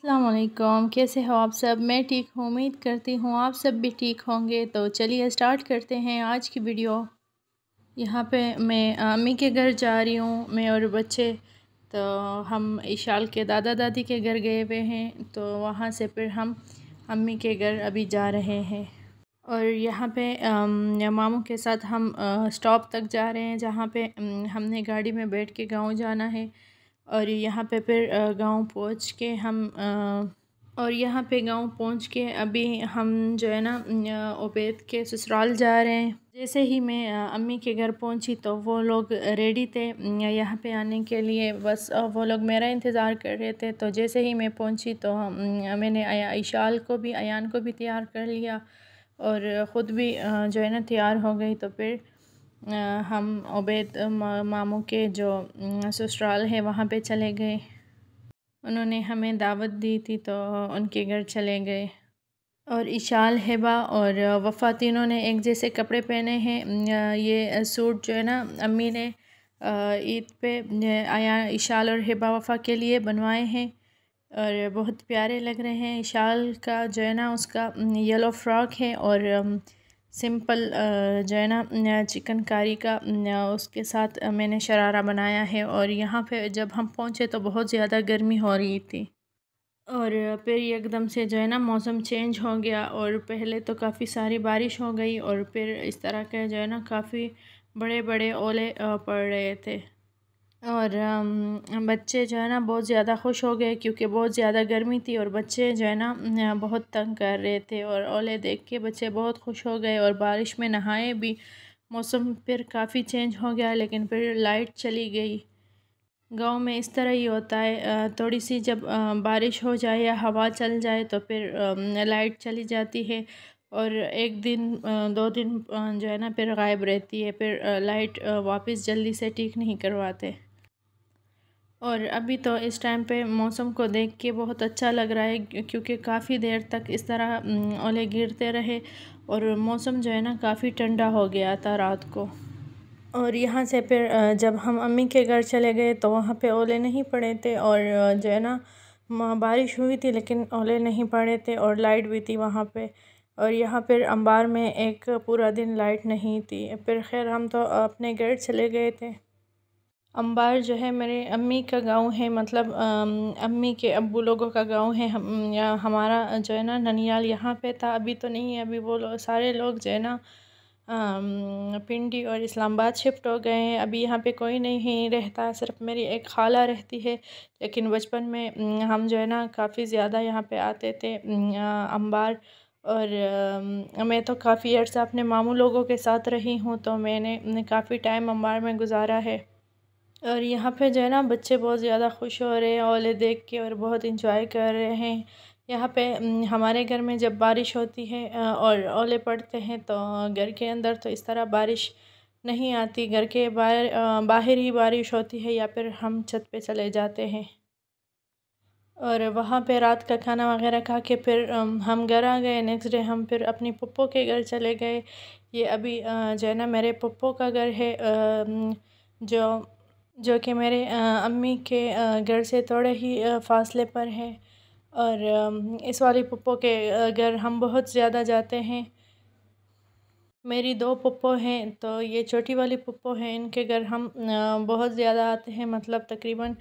अस्सलाम वालेकुम, कैसे हो आप सब। मैं ठीक हूँ, उम्मीद करती हूँ आप सब भी ठीक होंगे। तो चलिए स्टार्ट करते हैं आज की वीडियो। यहाँ पे मैं अम्मी के घर जा रही हूँ, मैं और बच्चे। तो हम इशाल के दादा दादी के घर गए हुए हैं, तो वहाँ से फिर हम अम्मी के घर अभी जा रहे हैं। और यहाँ पे मामू के साथ हम स्टॉप तक जा रहे हैं, जहाँ पे हमने गाड़ी में बैठ के गाँव जाना है। और यहाँ पे फिर गांव पहुँच के हम गांव पहुँच के अभी हम जो है ना उबैद के ससुराल जा रहे हैं। जैसे ही मैं अम्मी के घर पहुँची तो वो लोग रेडी थे यहाँ पे आने के लिए। बस वो लोग मेरा इंतज़ार कर रहे थे। तो जैसे ही मैं पहुँची तो मैंने इशाल को भी अयान को भी तैयार कर लिया और ख़ुद भी जो है ना तैयार हो गई। तो फिर हम उबैद मामू के जो ससुराल है वहाँ पे चले गए। उन्होंने हमें दावत दी थी तो उनके घर चले गए। और इशाल, हिबा और वफ़ा तीनों ने एक जैसे कपड़े पहने हैं। ये सूट जो है ना अम्मी ने ईद पे आया इशाल और हिबा वफ़ा के लिए बनवाए हैं और बहुत प्यारे लग रहे हैं। इशाल का जो है ना उसका येलो फ्रॉक है और सिंपल जो है ना चिकनकारी का उसके साथ मैंने शरारा बनाया है। और यहाँ पे जब हम पहुँचे तो बहुत ज़्यादा गर्मी हो रही थी और फिर एकदम से जो है ना मौसम चेंज हो गया और पहले तो काफ़ी सारी बारिश हो गई और फिर इस तरह के जो है ना काफ़ी बड़े बड़े ओले पड़ रहे थे। और बच्चे जो है ना बहुत ज़्यादा खुश हो गए क्योंकि बहुत ज़्यादा गर्मी थी और बच्चे जो है ना बहुत तंग कर रहे थे और ओले देख के बच्चे बहुत खुश हो गए और बारिश में नहाए भी। मौसम फिर काफ़ी चेंज हो गया लेकिन फिर लाइट चली गई। गांव में इस तरह ही होता है, थोड़ी सी जब बारिश हो जाए या हवा चल जाए तो फिर लाइट चली जाती है और एक दिन 2 दिन जो है ना फिर गायब रहती है। फिर लाइट वापस जल्दी से ठीक नहीं करवाते। और अभी तो इस टाइम पे मौसम को देख के बहुत अच्छा लग रहा है क्योंकि काफ़ी देर तक इस तरह ओले गिरते रहे और मौसम जो है ना काफ़ी ठंडा हो गया था रात को। और यहाँ से फिर जब हम अम्मी के घर चले गए तो वहाँ पे ओले नहीं पड़े थे और जो है ना बारिश हुई थी लेकिन ओले नहीं पड़े थे और लाइट भी थी वहाँ पे। और यहाँ फिर अंबार में एक पूरा दिन लाइट नहीं थी। फिर खैर हम तो अपने घर चले गए थे। अंबार जो है मेरे अम्मी का गांव है, मतलब अम्मी के अब्बू लोगों का गांव है। हमारा जो है ना ननियाल यहाँ पे था, अभी तो नहीं है। अभी वो सारे लोग जो है ना पिंडी और इस्लामाबाद शिफ्ट हो गए हैं। अभी यहाँ पे कोई नहीं रहता, सिर्फ मेरी एक खाला रहती है। लेकिन बचपन में हम जो है ना काफ़ी ज़्यादा यहाँ पे आते थे अंबार। और मैं तो काफ़ी अर्सा अपने मामू लोगों के साथ रही हूँ, तो मैंने काफ़ी टाइम अंबार में गुजारा है। और यहाँ पे जो है ना बच्चे बहुत ज़्यादा खुश हो रहे हैं ओले देख के और बहुत इंजॉय कर रहे हैं। यहाँ पे हमारे घर में जब बारिश होती है और ओले पड़ते हैं तो घर के अंदर तो इस तरह बारिश नहीं आती। घर के बाहर बाहर ही बारिश होती है या फिर हम छत पे चले जाते हैं। और वहाँ पे रात का खाना वगैरह खा के फिर हम घर आ गए। नेक्स्ट डे हम फिर अपनी पप्पो के घर चले गए। ये अभी जो है ना मेरे पप्पो का घर है, जो कि मेरे अम्मी के घर से थोड़े ही फासले पर है। और इस वाली पप्पो के घर हम बहुत ज़्यादा जाते हैं। मेरी 2 पप्पो हैं, तो ये छोटी वाली पप्पो हैं, इनके घर हम बहुत ज़्यादा आते हैं, मतलब तकरीबन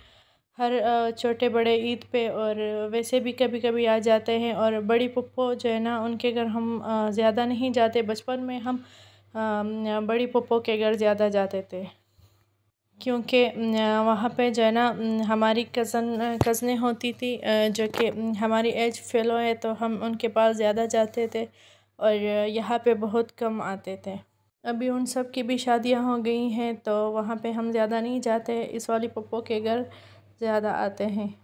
हर छोटे बड़े ईद पे। और वैसे भी कभी कभी आ जाते हैं। और बड़ी पप्पो जो है ना उनके घर हम ज़्यादा नहीं जाते। बचपन में हम बड़ी पप्पो के घर ज़्यादा जाते थे क्योंकि वहाँ पे जो है ना हमारी कज़नें होती थी जो कि हमारी एज फेलो है, तो हम उनके पास ज़्यादा जाते थे और यहाँ पे बहुत कम आते थे। अभी उन सब की भी शादियाँ हो गई हैं तो वहाँ पे हम ज़्यादा नहीं जाते, इस वाली पप्पो के घर ज़्यादा आते हैं।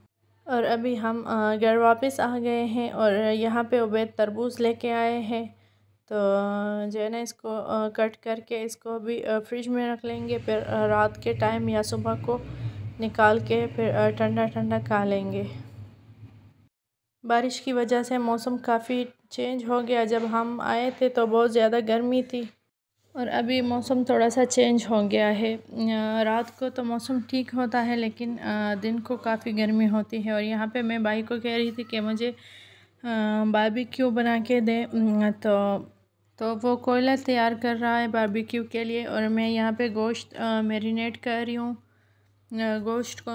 और अभी हम घर वापस आ गए हैं और यहाँ पे उबैद तरबूज लेके आए हैं। तो जो है ना इसको कट करके इसको भी फ्रिज में रख लेंगे, फिर रात के टाइम या सुबह को निकाल के फिर ठंडा ठंडा खा लेंगे। बारिश की वजह से मौसम काफ़ी चेंज हो गया। जब हम आए थे तो बहुत ज़्यादा गर्मी थी और अभी मौसम थोड़ा सा चेंज हो गया है। रात को तो मौसम ठीक होता है, लेकिन दिन को काफ़ी गर्मी होती है। और यहाँ पे मैं भाई को कह रही थी कि मुझे बारबेक्यू बना के दे, तो वो कोयला तैयार कर रहा है बारबेक्यू के लिए। और मैं यहाँ पे गोश्त मैरिनेट कर रही हूँ। गोश्त को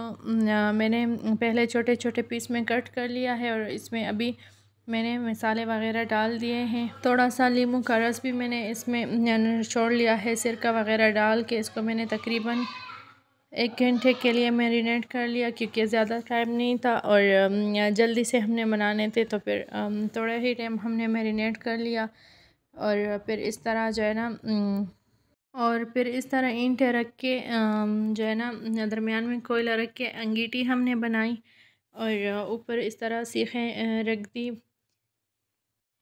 मैंने पहले छोटे छोटे पीस में कट कर लिया है, और इसमें अभी मैंने मसाले वगैरह डाल दिए हैं। थोड़ा सा नींबू का रस भी मैंने इसमें निचोड़ लिया है। सिरका वगैरह डाल के इसको मैंने तकरीबन 1 घंटे के लिए मैरिनेट कर लिया, क्योंकि ज़्यादा टाइम नहीं था और जल्दी से हमने बनाने थे, तो फिर थोड़ा ही टाइम हमने मैरिनेट कर लिया। और फिर इस तरह जो है ना और फिर इस तरह ईंट रख के जो है ना दरमियान में कोयला रख के अंगीठी हमने बनाई, और ऊपर इस तरह सीखें रख दी।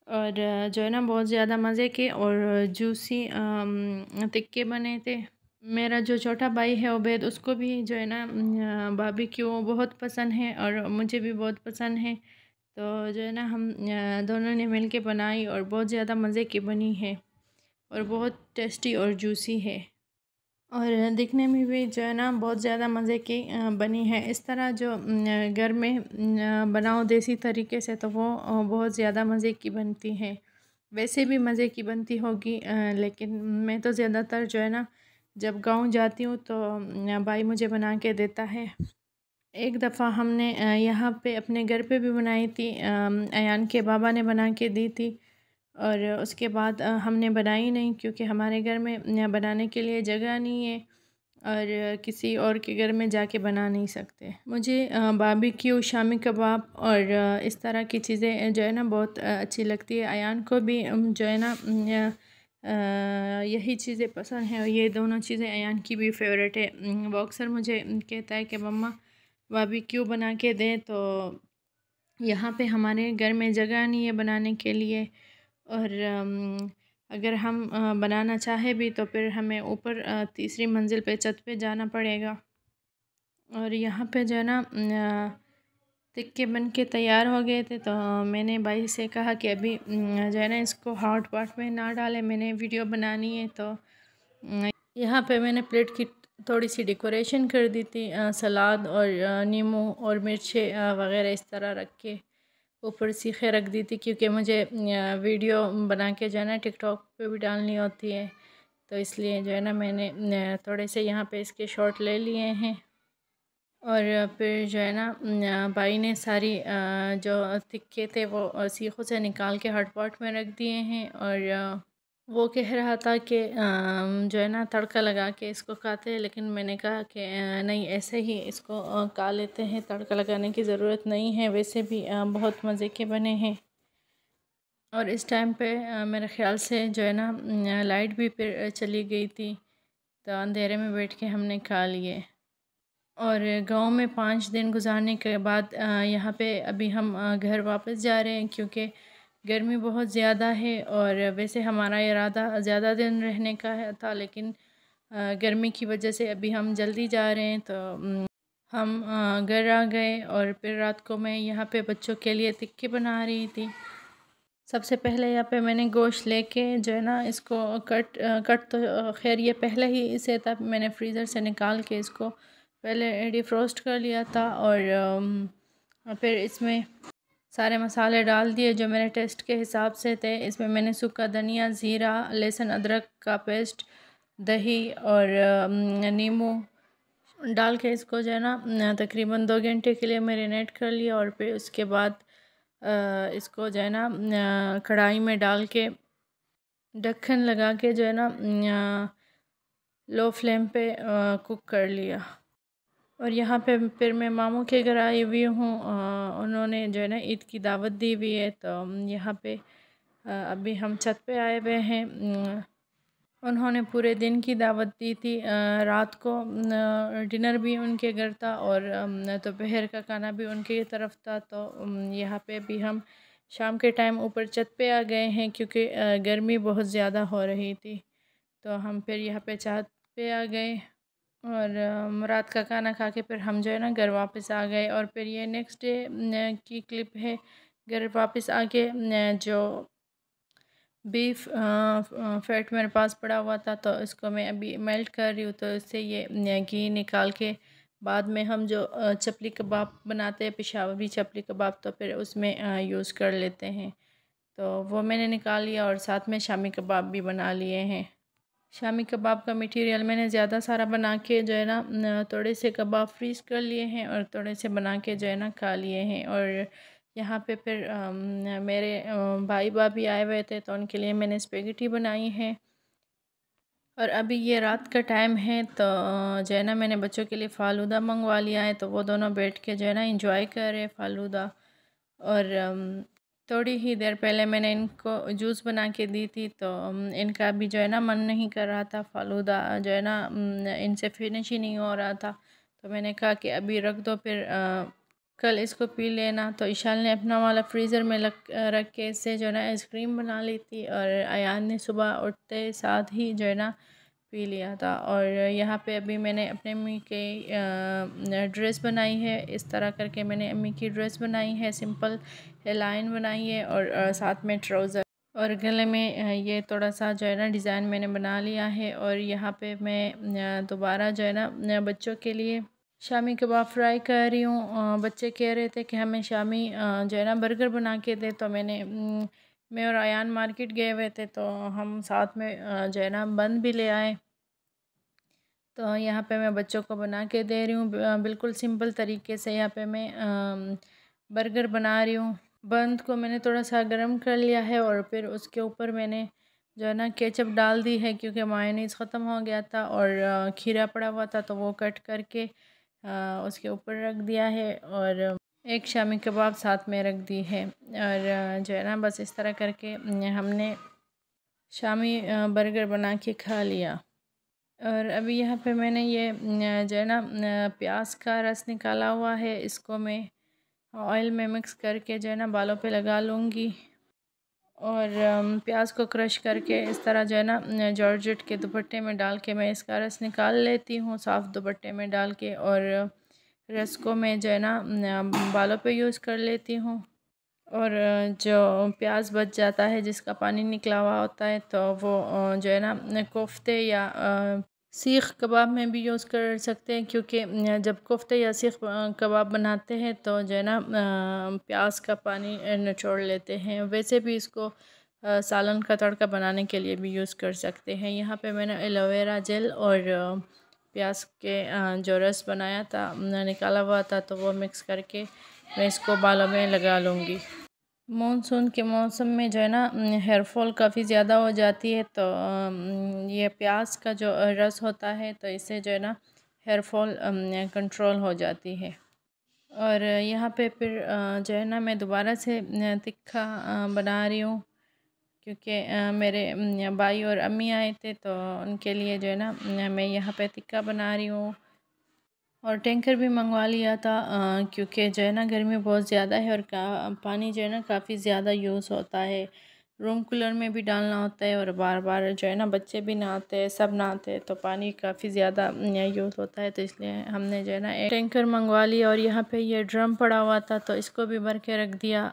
और जो है ना बहुत ज़्यादा मज़े के और जूसी टिक्के बने थे। मेरा जो छोटा भाई है उबैद, उसको भी जो है ना बारबेक्यू बहुत पसंद है, और मुझे भी बहुत पसंद है। तो जो है ना हम दोनों ने मिल के बनाई, और बहुत ज़्यादा मज़े की बनी है, और बहुत टेस्टी और जूसी है। और दिखने में भी जो है ना बहुत ज़्यादा मज़े की बनी है। इस तरह जो घर में बनाओ देसी तरीके से, तो वो बहुत ज़्यादा मज़े की बनती है। वैसे भी मज़े की बनती होगी, लेकिन मैं तो ज़्यादातर जो है ना जब गांव जाती हूँ तो भाई मुझे बना के देता है। एक दफ़ा हमने यहाँ पे अपने घर पे भी बनाई थी, अयान के बाबा ने बना के दी थी। और उसके बाद हमने बनाई नहीं, क्योंकि हमारे घर में बनाने के लिए जगह नहीं है, और किसी और के घर में जाके बना नहीं सकते। मुझे बारबेक्यू, शामी कबाब और इस तरह की चीज़ें जो है ना बहुत अच्छी लगती है। अयान को भी जो है ना यही चीज़ें पसंद हैं, और ये दोनों चीज़ें अयान की भी फेवरेट है। वो अक्सर मुझे कहता है कि मम्मा बारबेक्यू बना के दें, तो यहाँ पे हमारे घर में जगह नहीं है बनाने के लिए। और अगर हम बनाना चाहे भी तो फिर हमें ऊपर तीसरी मंजिल पे छत पे जाना पड़ेगा। और यहाँ पे जो है ना टिक्के बन के तैयार हो गए थे, तो मैंने भाई से कहा कि अभी जो है ना इसको हॉट पॉट में ना डालें, मैंने वीडियो बनानी है। तो यहाँ पे मैंने प्लेट की थोड़ी सी डेकोरेशन कर दी थी, सलाद और नींबू और मिर्चें वगैरह इस तरह रख के ऊपर सीखे रख दी थी, क्योंकि मुझे वीडियो बना के जो है ना टिकटॉक पे भी डालनी होती है। तो इसलिए जो है ना मैंने थोड़े से यहाँ पे इसके शॉट ले लिए हैं। और फिर जो है ना भाई ने सारी जो टिक्के थे वो सीखों से निकाल के हॉट पॉट में रख दिए हैं। और वो कह रहा था कि जो है ना तड़का लगा के इसको खाते हैं, लेकिन मैंने कहा कि नहीं, ऐसे ही इसको खा लेते हैं, तड़का लगाने की ज़रूरत नहीं है, वैसे भी बहुत मज़े के बने हैं। और इस टाइम पे मेरे ख़्याल से जो है ना लाइट भी फिर चली गई थी, तो अंधेरे में बैठ के हमने खा लिए। और गांव में 5 दिन गुजारने के बाद यहाँ पे अभी हम घर वापस जा रहे हैं, क्योंकि गर्मी बहुत ज़्यादा है। और वैसे हमारा इरादा ज़्यादा दिन रहने का था, लेकिन गर्मी की वजह से अभी हम जल्दी जा रहे हैं। तो हम घर आ गए, और फिर रात को मैं यहाँ पे बच्चों के लिए टिक्की बना रही थी। सबसे पहले यहाँ पे मैंने गोश्त लेके जो है ना इसको कट तो खैर ये पहले ही इसे था, मैंने फ्रीज़र से निकाल के इसको पहले डिफ्रोस्ट कर लिया था। और फिर इसमें सारे मसाले डाल दिए जो मेरे टेस्ट के हिसाब से थे। इसमें मैंने सूखा धनिया, ज़ीरा, लहसुन अदरक का पेस्ट, दही और नींबू डाल के इसको जो है ना तकरीबन 2 घंटे के लिए मैरिनेट कर लिया। और फिर उसके बाद इसको जो है ना कढ़ाई में डाल के ढक्कन लगा के जो है ना लो फ्लेम पे कुक कर लिया। और यहाँ पे फिर मैं मामू के घर आई हुई हूँ, उन्होंने जो है ना ईद की दावत दी हुई है। तो यहाँ पे अभी हम छत पे आए हुए हैं। उन्होंने पूरे दिन की दावत दी थी। रात को डिनर भी उनके घर था, और दोपहर का खाना भी उनके तरफ था। तो यहाँ पे भी हम शाम के टाइम ऊपर छत पे आ गए हैं, क्योंकि गर्मी बहुत ज़्यादा हो रही थी। तो हम फिर यहाँ पे छत पे आ गए, और रात का खाना खा के फिर हम जो है ना घर वापस आ गए। और फिर ये नेक्स्ट डे की क्लिप है। घर वापस आके जो बीफ फैट मेरे पास पड़ा हुआ था, तो इसको मैं अभी मेल्ट कर रही हूँ। तो इससे ये घी निकाल के बाद में हम जो चपली कबाब बनाते हैं, पेशावरी चपली कबाब, तो फिर उसमें यूज़ कर लेते हैं। तो वो मैंने निकाल लिया और साथ में शामी कबाब भी बना लिए हैं। शामी कबाब का मटेरियल मैंने ज़्यादा सारा बना के जो है ना थोड़े से कबाब फ्रीज़ कर लिए हैं और थोड़े से बना के जो है ना खा लिए हैं। और यहाँ पे फिर मेरे भाई भाभी आए हुए थे, तो उनके लिए मैंने स्पेगेटी बनाई है। और अभी ये रात का टाइम है, तो जो है ना मैंने बच्चों के लिए फ़ालूदा मंगवा लिया है, तो वो दोनों बैठ के जो है ना इंजॉय कर रहे हैं फ़ालूदा। और थोड़ी ही देर पहले मैंने इनको जूस बना के दी थी, तो इनका भी जो है ना मन नहीं कर रहा था, फ़ालूदा जो है ना इनसे फिनिश ही नहीं हो रहा था। तो मैंने कहा कि अभी रख दो, फिर कल इसको पी लेना। तो इशाल ने अपना वाला फ्रीज़र में रख के इससे जो है ना आइसक्रीम बना ली थी, और अयान ने सुबह उठते साथ ही जो है ना पी लिया था। और यहाँ पे अभी मैंने अपने अम्मी के ड्रेस बनाई है। इस तरह करके मैंने अम्मी की ड्रेस बनाई है, सिंपल लाइन बनाई है, और साथ में ट्राउज़र और गले में ये थोड़ा सा जो है ना डिज़ाइन मैंने बना लिया है। और यहाँ पे मैं दोबारा जो है ना बच्चों के लिए शामी कबाब फ्राई कर रही हूँ। बच्चे कह रहे थे कि हमें शामी जो है ना बर्गर बना के दे, तो मैं और अयान मार्केट गए हुए थे, तो हम साथ में जो है ना बन भी ले आए। तो यहाँ पे मैं बच्चों को बना के दे रही हूँ, बिल्कुल सिंपल तरीके से। यहाँ पे मैं बर्गर बना रही हूँ। बंद को मैंने थोड़ा सा गर्म कर लिया है, और फिर उसके ऊपर मैंने जो है ना केचप डाल दी है, क्योंकि मायोनीज़ ख़त्म हो गया था और खीरा पड़ा हुआ था, तो वो कट करके उसके ऊपर रख दिया है, और एक शामी कबाब साथ में रख दी है। और जो है ना बस इस तरह करके हमने शामी बर्गर बना के खा लिया। और अभी यहाँ पे मैंने ये जो है ना प्याज का रस निकाला हुआ है, इसको मैं ऑयल में मिक्स करके जो है ना बालों पे लगा लूँगी। और प्याज को क्रश करके इस तरह जो है ना जॉर्जेट के दुपट्टे में डाल के मैं इसका रस निकाल लेती हूँ, साफ़ दुपट्टे में डाल के। और रस को मैं जो है ना बालों पे यूज़ कर लेती हूँ। और जो प्याज बच जाता है, जिसका पानी निकला हुआ होता है, तो वो जो है ना कोफ्ते या सीख कबाब में भी यूज़ कर सकते हैं, क्योंकि जब कोफ्ते या सीख कबाब बनाते हैं तो जो है ना प्याज का पानी निचोड़ लेते हैं। वैसे भी इसको सालन का तड़का बनाने के लिए भी यूज़ कर सकते हैं। यहाँ पे मैंने एलोवेरा जेल और प्याज के जो रस बनाया था, निकाला हुआ था, तो वो मिक्स करके मैं इसको बालों में लगा लूँगी। मानसून के मौसम में जो है ना हेयर फॉल काफ़ी ज़्यादा हो जाती है, तो ये प्याज का जो रस होता है, तो इससे जो है ना हेयर फॉल कंट्रोल हो जाती है। और यहाँ पे फिर जो है ना मैं दोबारा से तिक्का बना रही हूँ, क्योंकि मेरे भाई और अम्मी आए थे, तो उनके लिए जो है ना मैं यहाँ पे तिक्का बना रही हूँ। और टैंकर भी मंगवा लिया था, क्योंकि जो है ना गर्मी बहुत ज़्यादा है, और पानी जो है ना काफ़ी ज़्यादा यूज़ होता है। रूम कूलर में भी डालना होता है, और बार बार जो है ना बच्चे भी नहाते हैं, सब नहाते हैं, तो पानी काफ़ी ज़्यादा यूज़ होता है। तो इसलिए हमने जो है ना एक टैंकर मंगवा लिया। और यहाँ पे ये ड्रम पड़ा हुआ था, तो इसको भी भर के रख दिया।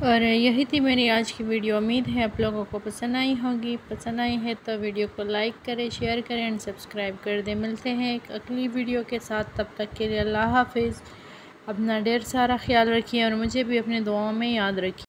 और यही थी मेरी आज की वीडियो। उम्मीद है आप लोगों को पसंद आई होगी। पसंद आई है तो वीडियो को लाइक करें, शेयर करें एंड सब्सक्राइब कर दें। मिलते हैं एक अगली वीडियो के साथ, तब तक के लिए अल्लाह हाफिज़। अपना ढेर सारा ख्याल रखिए, और मुझे भी अपने दुआओं में याद रखिए।